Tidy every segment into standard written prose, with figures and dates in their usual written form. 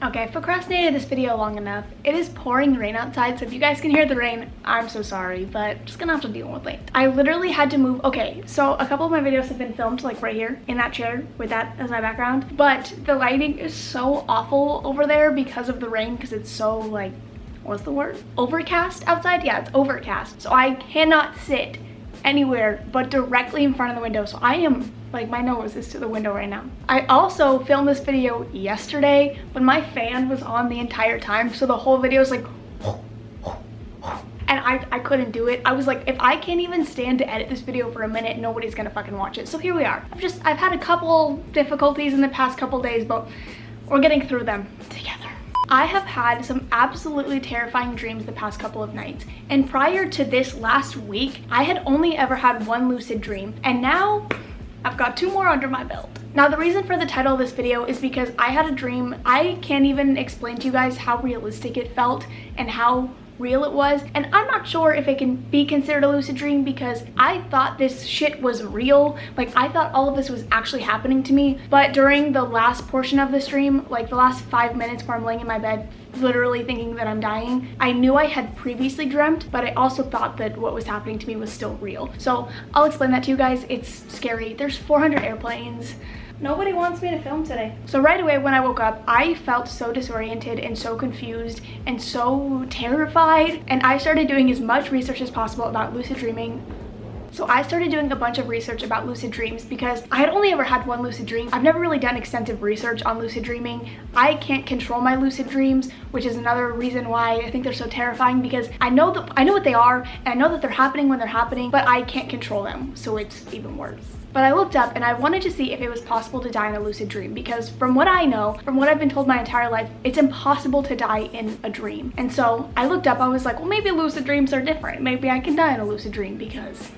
Okay, I've procrastinated this video long enough. It is pouring rain outside, so if you guys can hear the rain, I'm so sorry, but just gonna have to deal with it. I literally had to move. Okay, so a couple of my videos have been filmed like right here in that chair with that as my background, but the lighting is so awful over there because of the rain, because it's so like, what's the word? Overcast outside? Yeah, it's overcast. So I cannot sit anywhere but directly in front of the window. So I am like, my nose is to the window right now. I also filmed this video yesterday when my fan was on the entire time, so the whole video is like and I couldn't do it. I was like, if I can't even stand to edit this video for a minute, nobody's gonna fucking watch it. So here we are. I've had a couple difficulties in the past couple days, but we're getting through them together. I have had some absolutely terrifying dreams the past couple of nights, and prior to this last week, I had only ever had one lucid dream, and now I've got two more under my belt. Now, the reason for the title of this video is because I had a dream. I can't even explain to you guys how realistic it felt and how real it was, and I'm not sure if it can be considered a lucid dream because I thought this shit was real. Like, I thought all of this was actually happening to me, but during the last portion of this dream, like the last 5 minutes where I'm laying in my bed literally thinking that I'm dying, I knew I had previously dreamt, but I also thought that what was happening to me was still real. So I'll explain that to you guys. It's scary. There's 400 airplanes. Nobody wants me to film today. So right away when I woke up, I felt so disoriented and so confused and so terrified, and I started doing as much research as possible about lucid dreaming. So I started doing a bunch of research about lucid dreams because I had only ever had one lucid dream. I've never really done extensive research on lucid dreaming. I can't control my lucid dreams, which is another reason why I think they're so terrifying, because I know what they are and I know that they're happening when they're happening, but I can't control them, so it's even worse. But I looked up and I wanted to see if it was possible to die in a lucid dream, because from what I know, from what I've been told my entire life, it's impossible to die in a dream. And so I looked up, I was like, well, maybe lucid dreams are different. Maybe I can die in a lucid dream, because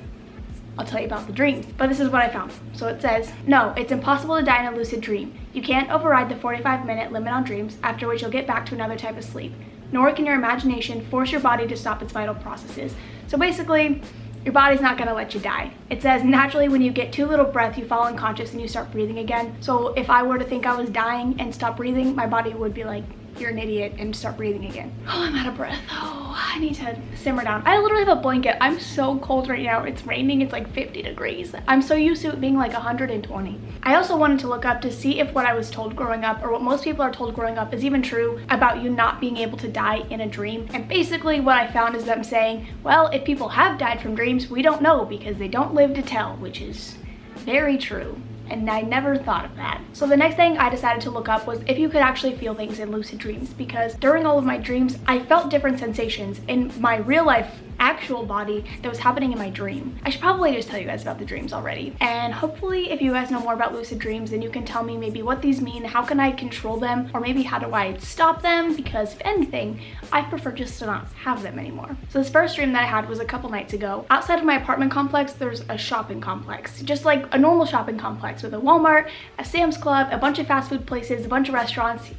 I'll tell you about the dreams. But this is what I found. So it says, no, it's impossible to die in a lucid dream. You can't override the 45-minute limit on dreams, after which you'll get back to another type of sleep. Nor can your imagination force your body to stop its vital processes. So basically, your body's not gonna let you die. It says, naturally, when you get too little breath, you fall unconscious and you start breathing again. So if I were to think I was dying and stop breathing, my body would be like, you're an idiot, and start breathing again. Oh, I'm out of breath. Oh, I need to simmer down. I literally have a blanket. I'm so cold right now. It's raining. It's like 50 degrees. I'm so used to it being like 120. I also wanted to look up to see if what I was told growing up, or what most people are told growing up, is even true about you not being able to die in a dream. And basically what I found is them saying, well, if people have died from dreams, we don't know because they don't live to tell, which is very true. And I never thought of that. So the next thing I decided to look up was if you could actually feel things in lucid dreams, because during all of my dreams, I felt different sensations in my real life actual body that was happening in my dream. I should probably just tell you guys about the dreams already. And hopefully if you guys know more about lucid dreams, then you can tell me maybe what these mean, how can I control them, or maybe how do I stop them, because if anything, I prefer just to not have them anymore. So this first dream that I had was a couple nights ago. Outside of my apartment complex, there's a shopping complex, just like a normal shopping complex with a Walmart, a Sam's Club, a bunch of fast food places, a bunch of restaurants.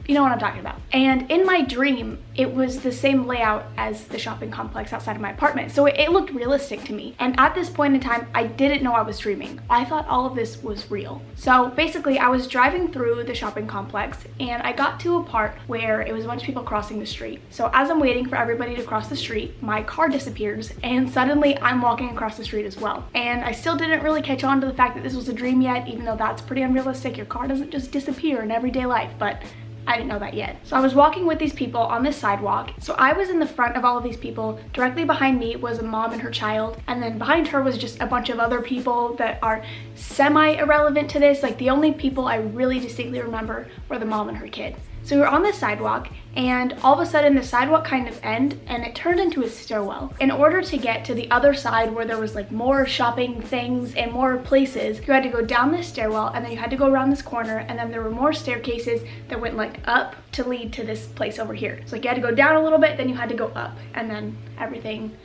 You know what I'm talking about. And in my dream, it was the same layout as the shopping complex outside of my apartment. So it looked realistic to me. And at this point in time, I didn't know I was dreaming. I thought all of this was real. So basically, I was driving through the shopping complex and I got to a part where it was a bunch of people crossing the street. So as I'm waiting for everybody to cross the street, my car disappears and suddenly I'm walking across the street as well. And I still didn't really catch on to the fact that this was a dream yet, even though that's pretty unrealistic. Your car doesn't just disappear in everyday life, but I didn't know that yet. So I was walking with these people on this sidewalk. So I was in the front of all of these people. Directly behind me was a mom and her child. And then behind her was just a bunch of other people that are semi-irrelevant to this. Like, the only people I really distinctly remember were the mom and her kid. So we were on this sidewalk, and all of a sudden the sidewalk kind of ended and it turned into a stairwell. In order to get to the other side where there was like more shopping things and more places, you had to go down this stairwell, and then you had to go around this corner, and then there were more staircases that went like up to lead to this place over here. So like you had to go down a little bit, then you had to go up, and then everything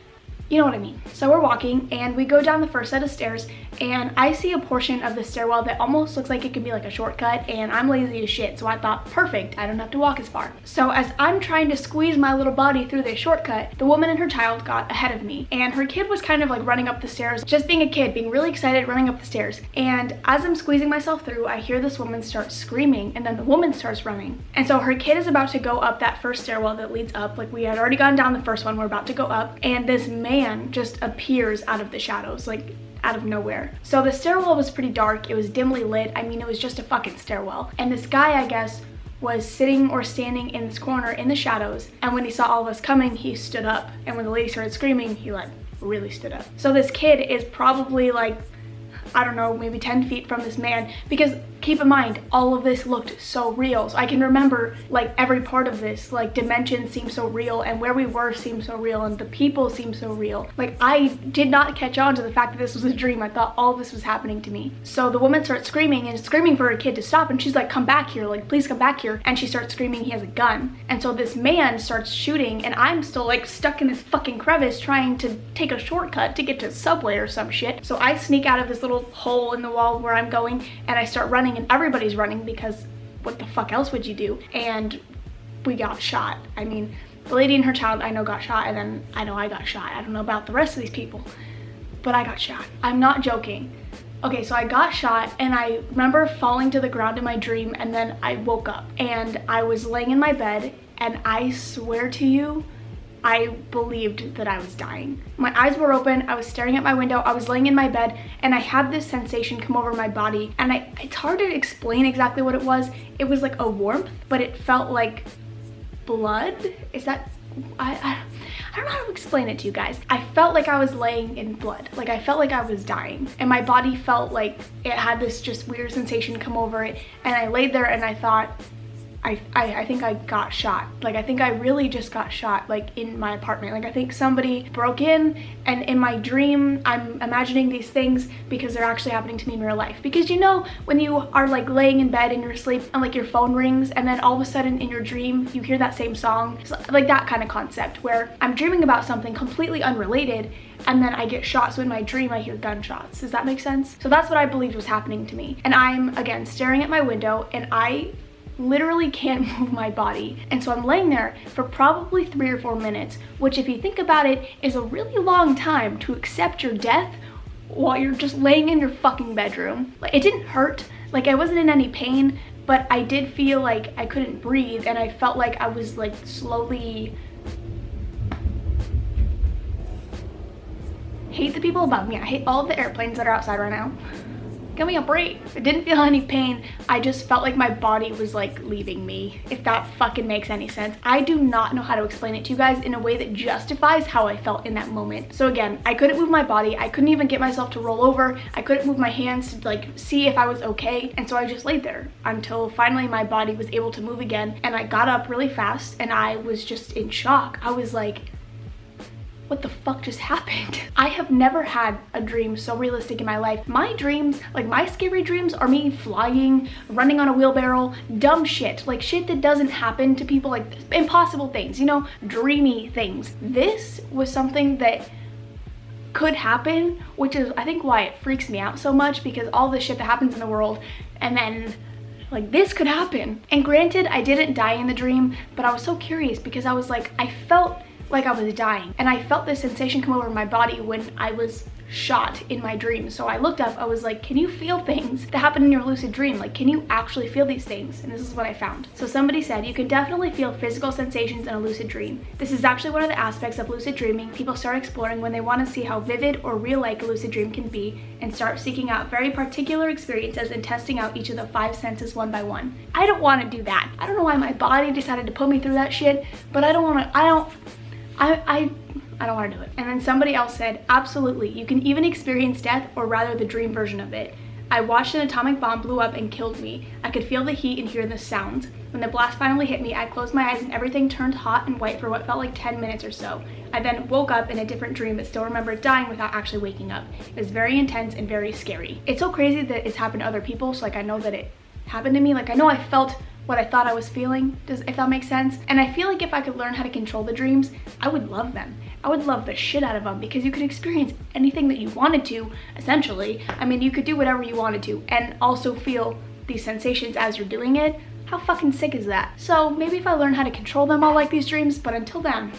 You know what I mean. So we're walking and we go down the first set of stairs and I see a portion of the stairwell that almost looks like it could be like a shortcut, and I'm lazy as shit, so I thought, perfect, I don't have to walk as far. So as I'm trying to squeeze my little body through this shortcut, the woman and her child got ahead of me, and her kid was kind of like running up the stairs, just being a kid, being really excited, running up the stairs. And as I'm squeezing myself through, I hear this woman start screaming, and then the woman starts running. And so her kid is about to go up that first stairwell that leads up. Like, we had already gone down the first one, we're about to go up, and this man just appears out of the shadows, like out of nowhere. So the stairwell was pretty dark, it was dimly lit. I mean, it was just a fucking stairwell. And this guy, I guess, was sitting or standing in this corner in the shadows, and when he saw all of us coming, he stood up, and when the lady started screaming, he like really stood up. So this kid is probably like, I don't know, maybe 10 feet from this man, because keep in mind, all of this looked so real. So I can remember like every part of this, like dimensions seemed so real, and where we were seemed so real, and the people seemed so real. Like, I did not catch on to the fact that this was a dream. I thought all of this was happening to me. So the woman starts screaming and screaming for her kid to stop, and she's like, come back here, like please come back here. And she starts screaming he has a gun. And so this man starts shooting, and I'm still like stuck in this fucking crevice trying to take a shortcut to get to Subway or some shit. So I sneak out of this little hole in the wall where I'm going, and I start running, and everybody's running because what the fuck else would you do? And we got shot. I mean, the lady and her child I know got shot, and then I know I got shot. I don't know about the rest of these people, but I got shot. I'm not joking. Okay, so I got shot, and I remember falling to the ground in my dream, and then I woke up and I was laying in my bed, and I swear to you, I believed that I was dying. My eyes were open, I was staring at my window, I was laying in my bed, and I had this sensation come over my body, and it's hard to explain exactly what it was. It was like a warmth, but it felt like blood. Is that, I don't know how to explain it to you guys. I felt like I was laying in blood. Like, I felt like I was dying, and my body felt like it had this just weird sensation come over it, and I laid there and I thought, I think I got shot. Like, I think I really just got shot, like in my apartment. Like, I think somebody broke in, and in my dream, I'm imagining these things because they're actually happening to me in real life. Because you know, when you are like laying in bed in your sleep and like your phone rings, and then all of a sudden in your dream, you hear that same song. So, like that kind of concept where I'm dreaming about something completely unrelated, and then I get shot. So in my dream, I hear gunshots. Does that make sense? So that's what I believed was happening to me. And I'm, again, staring at my window, and I literally can't move my body. And so I'm laying there for probably 3 or 4 minutes, which if you think about it is a really long time to accept your death while you're just laying in your fucking bedroom. Like, it didn't hurt, like I wasn't in any pain, but I did feel like I couldn't breathe, and I felt like I was like slowly, hate the people above me, I hate all of the airplanes that are outside right now. Give me a break. I didn't feel any pain. I just felt like my body was like leaving me, if that fucking makes any sense. I do not know how to explain it to you guys in a way that justifies how I felt in that moment. So again, I couldn't move my body. I couldn't even get myself to roll over. I couldn't move my hands to like see if I was okay. And so I just laid there until finally my body was able to move again. And I got up really fast, and I was just in shock. I was like, what the fuck just happened? I have never had a dream so realistic in my life. My dreams, like my scary dreams, are me flying, running on a wheelbarrow, dumb shit, like shit that doesn't happen to people, like impossible things, you know, dreamy things. This was something that could happen, which is I think why it freaks me out so much, because all the shit that happens in the world, and then like this could happen. And granted, I didn't die in the dream, but I was so curious because I was like, I felt like I was dying, and I felt this sensation come over my body when I was shot in my dream. So I looked up, I was like, can you feel things that happen in your lucid dream? Like, can you actually feel these things? And this is what I found. So somebody said, you can definitely feel physical sensations in a lucid dream. This is actually one of the aspects of lucid dreaming people start exploring when they want to see how vivid or real-like a lucid dream can be, and start seeking out very particular experiences and testing out each of the 5 senses one by one. I don't want to do that. I don't know why my body decided to put me through that shit, but I don't want to, I don't want to do it. And then somebody else said, absolutely, you can even experience death, or rather the dream version of it. I watched an atomic bomb blow up and killed me. I could feel the heat and hear the sounds. When the blast finally hit me, I closed my eyes and everything turned hot and white for what felt like 10 minutes or so. I then woke up in a different dream, but still remembered dying without actually waking up. It was very intense and very scary. It's so crazy that it's happened to other people, so like I know that it happened to me. Like I know I felt what I thought I was feeling, if that makes sense. And I feel like if I could learn how to control the dreams, I would love them. I would love the shit out of them because you could experience anything that you wanted to, essentially. I mean, you could do whatever you wanted to and also feel these sensations as you're doing it. How fucking sick is that? So maybe if I learn how to control them, I'll like these dreams, but until then,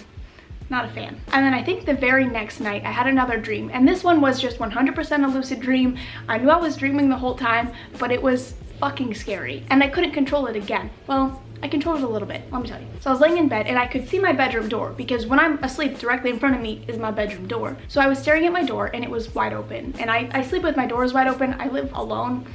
not a fan. And then I think the very next night I had another dream, and this one was just 100% a lucid dream. I knew I was dreaming the whole time, but it was fucking scary and I couldn't control it again. Well, I controlled it a little bit, let me tell you. So I was laying in bed and I could see my bedroom door because when I'm asleep, directly in front of me is my bedroom door. So I was staring at my door and it was wide open. And I sleep with my doors wide open. I live alone.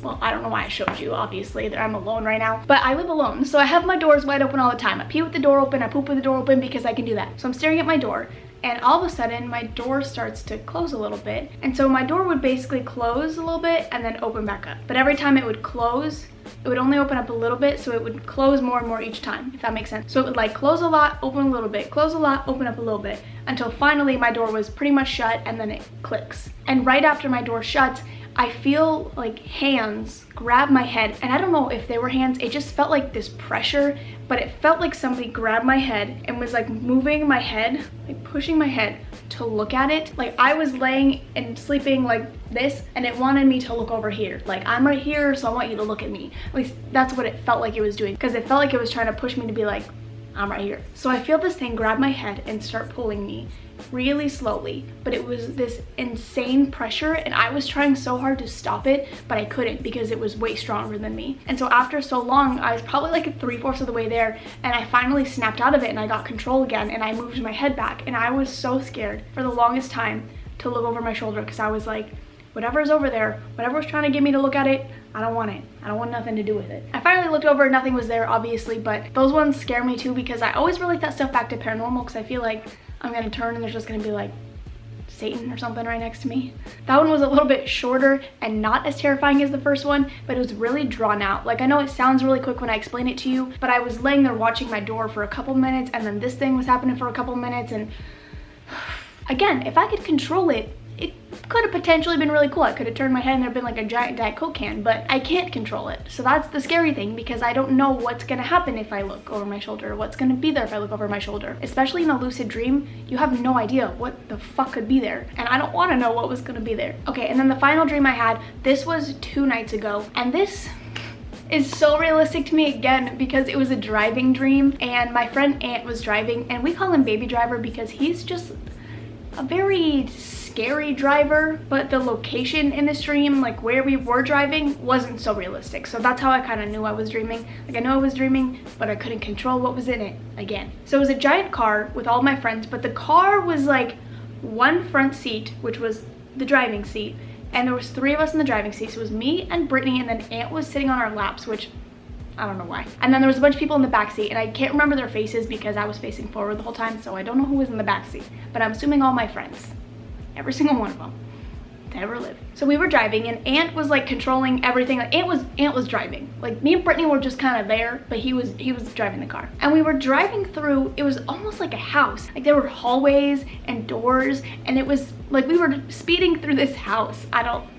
Well, I don't know why I showed you, obviously, that I'm alone right now, but I live alone. So I have my doors wide open all the time. I pee with the door open, I poop with the door open because I can do that. So I'm staring at my door and all of a sudden my door starts to close a little bit. And so my door would basically close a little bit and then open back up. But every time it would close, it would only open up a little bit, so it would close more and more each time, if that makes sense. So it would like close a lot, open a little bit, close a lot, open up a little bit, until finally my door was pretty much shut and then it clicks. And right after my door shuts, I feel like hands grab my head, and I don't know if they were hands, it just felt like this pressure, but it felt like somebody grabbed my head and was like moving my head, like pushing my head to look at it. Like I was laying and sleeping like this and it wanted me to look over here. Like I'm right here, so I want you to look at me. At least that's what it felt like it was doing, because it felt like it was trying to push me to be like, I'm right here. So I feel this thing grab my head and start pulling me really slowly, but it was this insane pressure and I was trying so hard to stop it, but I couldn't because it was way stronger than me. And so after so long, I was probably like 3/4 of the way there and I finally snapped out of it and I got control again and I moved my head back, and I was so scared for the longest time to look over my shoulder because I was like, whatever's over there, whatever's trying to get me to look at it, I don't want it. I don't want nothing to do with it. I finally looked over, nothing was there obviously, but those ones scare me too because I always relate that stuff back to paranormal because I feel like I'm gonna turn and there's just gonna be like Satan or something right next to me. That one was a little bit shorter and not as terrifying as the first one, but it was really drawn out. Like I know it sounds really quick when I explain it to you, but I was laying there watching my door for a couple minutes and then this thing was happening for a couple minutes, and again, if I could control it, it could have potentially been really cool. I could have turned my head and there'd been like a giant Diet Coke can, but I can't control it. So that's the scary thing because I don't know what's gonna happen if I look over my shoulder, what's gonna be there if I look over my shoulder. Especially in a lucid dream, you have no idea what the fuck could be there. And I don't wanna know what was gonna be there. Okay, and then the final dream I had, this was 2 nights ago, and this is so realistic to me again because it was a driving dream and my friend Ant was driving, and we call him Baby Driver because he's just a very scary driver, but the location in this dream, like where we were driving, wasn't so realistic. So that's how I kind of knew I was dreaming. Like I know I was dreaming, but I couldn't control what was in it again. So it was a giant car with all my friends, but the car was like one front seat, which was the driving seat, and there was 3 of us in the driving seat. So it was me and Brittany, and then Ant was sitting on our laps, which I don't know why. And then there was a bunch of people in the back seat, and I can't remember their faces because I was facing forward the whole time, so I don't know who was in the back seat, but I'm assuming all my friends. Every single one of them to ever live. So we were driving and Ant was like controlling everything. Like Ant was driving. Like me and Brittany were just kind of there, but he was driving the car. And we were driving through, it was almost like a house. Like there were hallways and doors, and it was like we were speeding through this house. I don't know.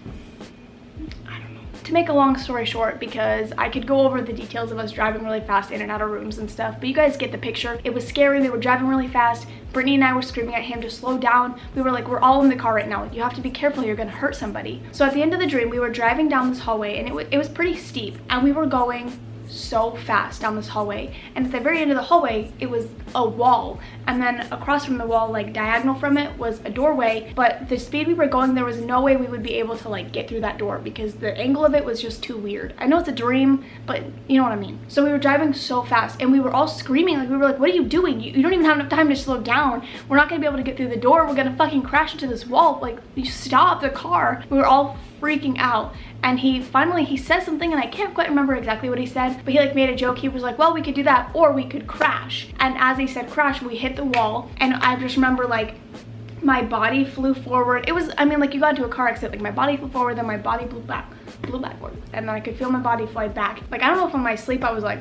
To make a long story short, because I could go over the details of us driving really fast in and out of rooms and stuff, but you guys get the picture. It was scary. We were driving really fast. Brittany and I were screaming at him to slow down. We were like, we're all in the car right now. Like, you have to be careful. You're gonna hurt somebody. So at the end of the dream, we were driving down this hallway, and it was pretty steep, and we were going so fast down this hallway, and at the very end of the hallway it was a wall, and then across from the wall, like diagonal from it, was a doorway. But the speed we were going, there was no way we would be able to like get through that door because the angle of it was just too weird. I know it's a dream, but you know what I mean. So we were driving so fast and we were all screaming. Like we were like, what are you doing? You don't even have enough time to slow down. We're not gonna be able to get through the door. We're gonna fucking crash into this wall. Like, you stop the car. We were all freaking out. And he finally says something, and I can't quite remember exactly what he said, but he like made a joke. He was like, well, we could do that or we could crash. And as he said crash, we hit the wall, and I just remember like my body flew forward. It was, I mean, like you got into a car accident, like my body flew forward, then my body blew backward, and then I could feel my body fly back. Like, I don't know if in my sleep I was like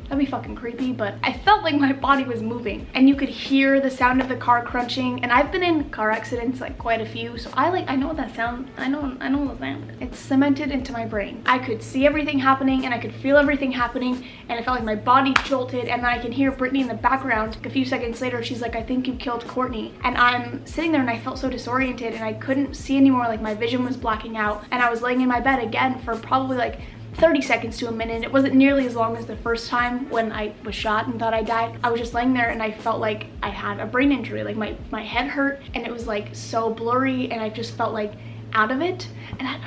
That'd be fucking creepy, but I felt like my body was moving and you could hear the sound of the car crunching. And I've been in car accidents, like quite a few, so I know what that sound, I know what that sound. It's cemented into my brain. I could see everything happening and I could feel everything happening, and it felt like my body jolted. And then I can hear Brittany in the background. A few seconds later, she's like, I think you killed Courtney. And I'm sitting there and I felt so disoriented and I couldn't see anymore, like my vision was blacking out. And I was laying in my bed again for probably like 30 seconds to a minute. It wasn't nearly as long as the first time when I was shot and thought I died. I was just laying there and I felt like I had a brain injury. Like my head hurt and it was like so blurry and I just felt like out of it. And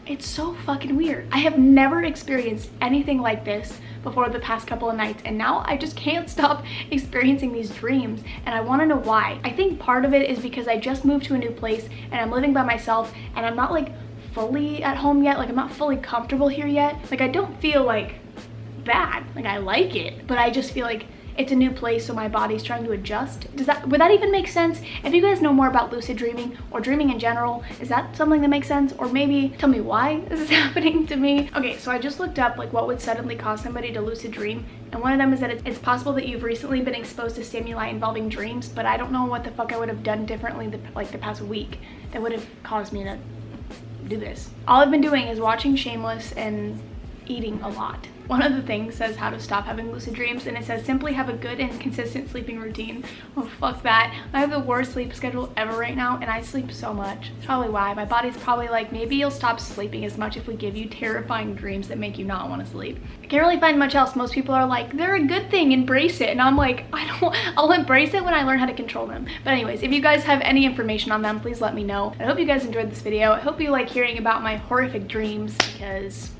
it's so fucking weird. I have never experienced anything like this before the past couple of nights, and now I just can't stop experiencing these dreams, and I want to know why. I think part of it is because I just moved to a new place and I'm living by myself and I'm not like fully at home yet. Like I'm not fully comfortable here yet. Like I don't feel like bad, like I like it, but I just feel like it's a new place, so my body's trying to adjust. Would that even make sense? If you guys know more about lucid dreaming or dreaming in general, is that something that makes sense? Or maybe tell me why this is happening to me. Okay, so I just looked up like what would suddenly cause somebody to lucid dream, and one of them is that it's possible that you've recently been exposed to stimuli involving dreams, but I don't know what the fuck I would have done differently the past week that would have caused me to do this. All I've been doing is watching Shameless and eating a lot. One of the things says how to stop having lucid dreams, and it says simply have a good and consistent sleeping routine. Oh fuck that. I have the worst sleep schedule ever right now, and I sleep so much. That's probably why. My body's probably like, maybe you'll stop sleeping as much if we give you terrifying dreams that make you not want to sleep. I can't really find much else. Most people are like, they're a good thing, embrace it. And I'm like, I'll embrace it when I learn how to control them. But anyways, if you guys have any information on them, please let me know. I hope you guys enjoyed this video. I hope you like hearing about my horrific dreams because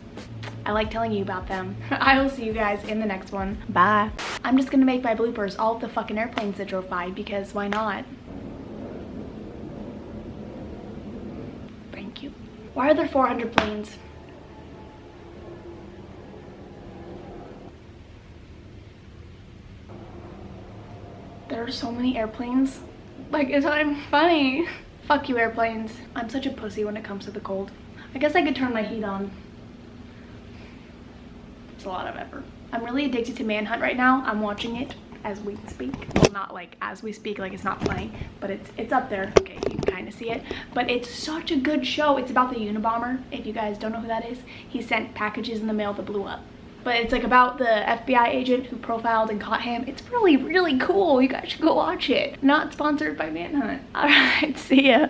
I like telling you about them. I will see you guys in the next one. Bye. I'm just gonna make my bloopers all of the fucking airplanes that drove by because why not? Thank you. Why are there 400 planes? There are so many airplanes. Like, it's not even funny. Fuck you, airplanes. I'm such a pussy when it comes to the cold. I guess I could turn my heat on. It's a lot of effort. I'm really addicted to Manhunt right now. I'm watching it as we speak. Well, not like as we speak, like it's not playing, but it's up there. Okay, you can kind of see it. But it's such a good show. It's about the Unabomber. If you guys don't know who that is, he sent packages in the mail that blew up. But it's like about the FBI agent who profiled and caught him. It's really, really cool. You guys should go watch it. Not sponsored by Manhunt. All right, see ya.